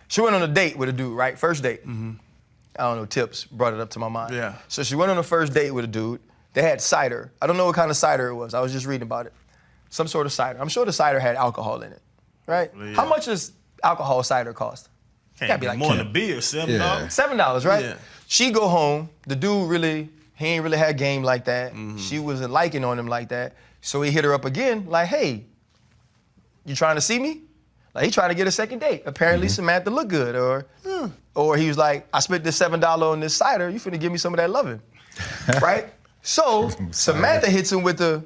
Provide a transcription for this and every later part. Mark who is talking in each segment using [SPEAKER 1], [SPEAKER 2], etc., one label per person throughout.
[SPEAKER 1] She went on a date with a dude, right? First date. I don't know, Tips brought it up to my mind.
[SPEAKER 2] Yeah.
[SPEAKER 1] So she went on a first date with a dude. They had cider. I don't know what kind of cider it was. I was just reading about it. Some sort of cider. I'm sure the cider had alcohol in it, right?
[SPEAKER 2] Yeah.
[SPEAKER 1] How much does alcohol cider cost?
[SPEAKER 2] Can't be like more than a beer, $7.
[SPEAKER 3] Yeah.
[SPEAKER 1] $7, right?
[SPEAKER 2] Yeah.
[SPEAKER 1] She go home. The dude he ain't really had game like that. She wasn't liking on him like that. So he hit her up again, like, hey, you trying to see me? Like, he trying to get a second date. Apparently Samantha looked good, or he was like, I spent this $7 on this cider. You finna give me some of that loving, right? So Samantha hits him with the,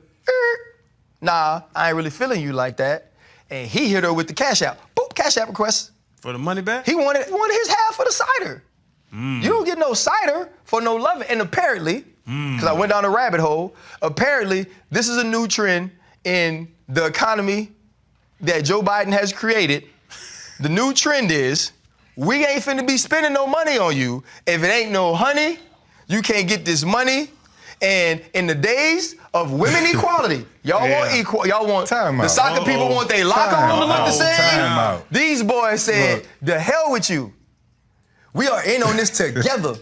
[SPEAKER 1] nah, I ain't really feeling you like that. And he hit her with the Cash App. Boop, Cash App request.
[SPEAKER 2] For the money back?
[SPEAKER 1] He wanted his half of the cider. You don't get no cider for no loving. And apparently, because I went down a rabbit hole, apparently this is a new trend in the economy that Joe Biden has created. The new trend is, we ain't finna be spending no money on you if it ain't no honey. You can't get this money. And in the days of women equality, y'all want equal. Y'all want the soccer people want their locker room to look the same. These boys said, look, the hell with you. We are in on this together.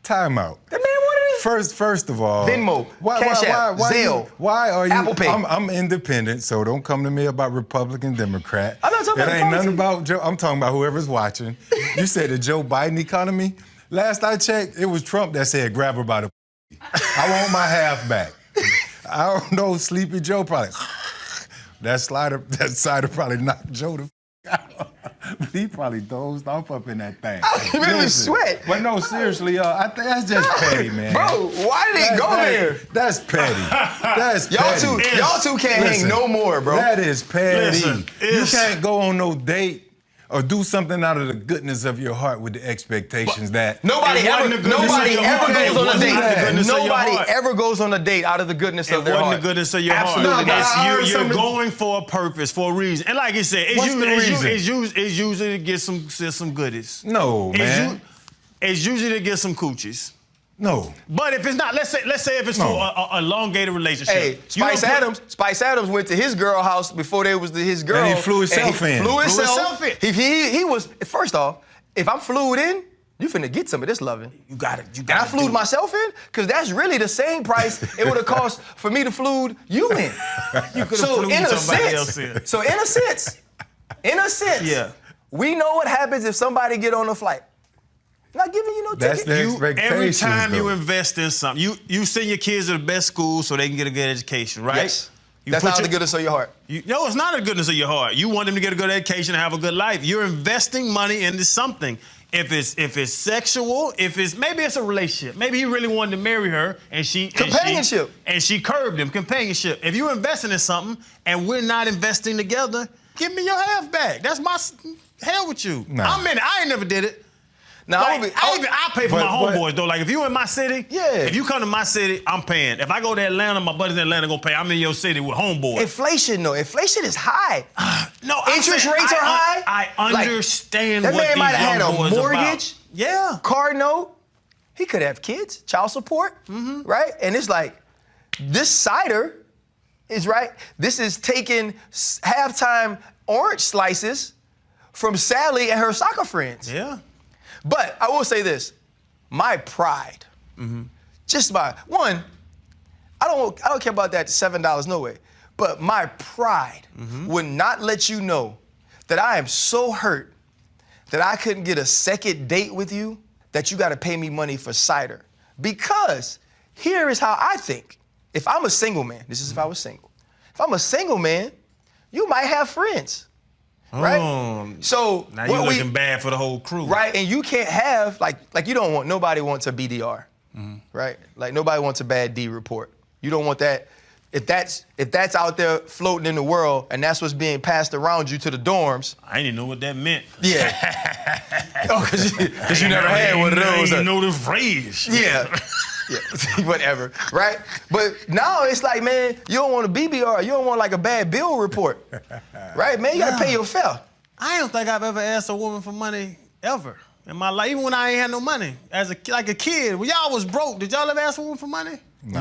[SPEAKER 3] Time out.
[SPEAKER 1] The man wanted it.
[SPEAKER 3] First of all,
[SPEAKER 1] Venmo, Cash App, Zelle,
[SPEAKER 3] why are you?
[SPEAKER 1] Apple Pay.
[SPEAKER 3] I'm independent, so don't come to me about Republican, Democrat.
[SPEAKER 1] I'm not talking about
[SPEAKER 3] it ain't nothing about Joe. I'm talking about whoever's watching. You said the Joe Biden economy. Last I checked, it was Trump that said grab her by the. I want my half back. I don't know, Sleepy Joe probably. That cider probably knocked Joe the out. He probably dozed off up in that thing.
[SPEAKER 1] I really sweat.
[SPEAKER 3] But no, seriously, I think that's just petty, man.
[SPEAKER 1] Bro, why did he go there?
[SPEAKER 3] That's petty. That's petty.
[SPEAKER 1] Y'all two can't hang no more, bro.
[SPEAKER 3] That is petty.
[SPEAKER 2] Listen,
[SPEAKER 3] you can't go on no date or do something out of the goodness of your heart with the expectations that
[SPEAKER 1] nobody ever goes on a date. Nobody ever goes on a date out of the goodness of their heart.
[SPEAKER 2] It wasn't the goodness of your
[SPEAKER 1] Absolutely
[SPEAKER 2] heart. You're going for a purpose, for a reason. And like you said, it's usually to get some goodies.
[SPEAKER 3] No, man.
[SPEAKER 2] It's usually to get some coochies.
[SPEAKER 3] No.
[SPEAKER 2] But if it's not, let's say if it's for a elongated relationship.
[SPEAKER 1] Hey, Spice Adams went to his girl house before they was his girl.
[SPEAKER 3] And he flew himself in.
[SPEAKER 1] Flew himself in. He was, first off, if I'm flued in, you finna get some of this loving.
[SPEAKER 2] You got it.
[SPEAKER 1] And I flued myself in? Because that's really the same price it would have cost for me to flued you in.
[SPEAKER 2] You could have flued somebody else in.
[SPEAKER 1] So in a sense,
[SPEAKER 2] yeah,
[SPEAKER 1] we know what happens if somebody get on a flight. Not giving you no
[SPEAKER 3] That's
[SPEAKER 1] ticket.
[SPEAKER 3] the expectations,
[SPEAKER 2] every time
[SPEAKER 3] though.
[SPEAKER 2] you invest in something, you send your kids to the best school so they can get a good education, right?
[SPEAKER 1] Yes. That's not the goodness of your heart.
[SPEAKER 2] No, it's not the goodness of your heart. You want them to get a good education and have a good life. You're investing money into something. If it's sexual, maybe it's a relationship. Maybe he really wanted to marry her and she
[SPEAKER 1] companionship.
[SPEAKER 2] And she curbed him. Companionship. If you're investing in something and we're not investing together, give me your half back. That's my hell with you.
[SPEAKER 3] Nah.
[SPEAKER 2] I ain't never did it.
[SPEAKER 1] Now,
[SPEAKER 2] I pay for my homeboys, though. Like, if you in my city, if you come to my city, I'm paying. If I go to Atlanta, my buddies in Atlanta gonna pay. I'm in your city with homeboys.
[SPEAKER 1] Inflation, though. Inflation is high.
[SPEAKER 2] No,
[SPEAKER 1] interest rates are high.
[SPEAKER 2] I understand
[SPEAKER 1] that
[SPEAKER 2] what
[SPEAKER 1] man
[SPEAKER 2] these
[SPEAKER 1] might have had
[SPEAKER 2] young
[SPEAKER 1] a
[SPEAKER 2] boys
[SPEAKER 1] mortgage,
[SPEAKER 2] about. Yeah,
[SPEAKER 1] car note. He could have kids, child support, right? And it's like, this cider is right. This is taking halftime orange slices from Sally and her soccer friends.
[SPEAKER 2] Yeah.
[SPEAKER 1] But I will say this, my pride, just my, one, I don't care about that $7, no way, but my pride would not let you know that I am so hurt that I couldn't get a second date with you that you gotta pay me money for cider. Because here is how I think. If I'm a single man, this is if I was single. If I'm a single man, you might have friends. Right?
[SPEAKER 2] Oh,
[SPEAKER 1] so
[SPEAKER 2] now you're looking bad for the whole crew.
[SPEAKER 1] Right, and you can't have, like you don't want, nobody wants a BDR, right? Like nobody wants a bad D report. You don't want that. If that's out there floating in the world and that's what's being passed around you to the dorms.
[SPEAKER 2] I didn't even know what that meant.
[SPEAKER 1] Yeah. Oh, because you never had one of those.
[SPEAKER 2] I didn't know the phrase.
[SPEAKER 1] Yeah. Yeah, whatever, right? But now it's like, man, you don't want a BBR. You don't want like a bad bill report, right, man? You gotta pay your fare.
[SPEAKER 2] I don't think I've ever asked a woman for money ever in my life, even when I ain't had no money. Like a kid, when y'all was broke, did y'all ever ask a woman for money?
[SPEAKER 1] No.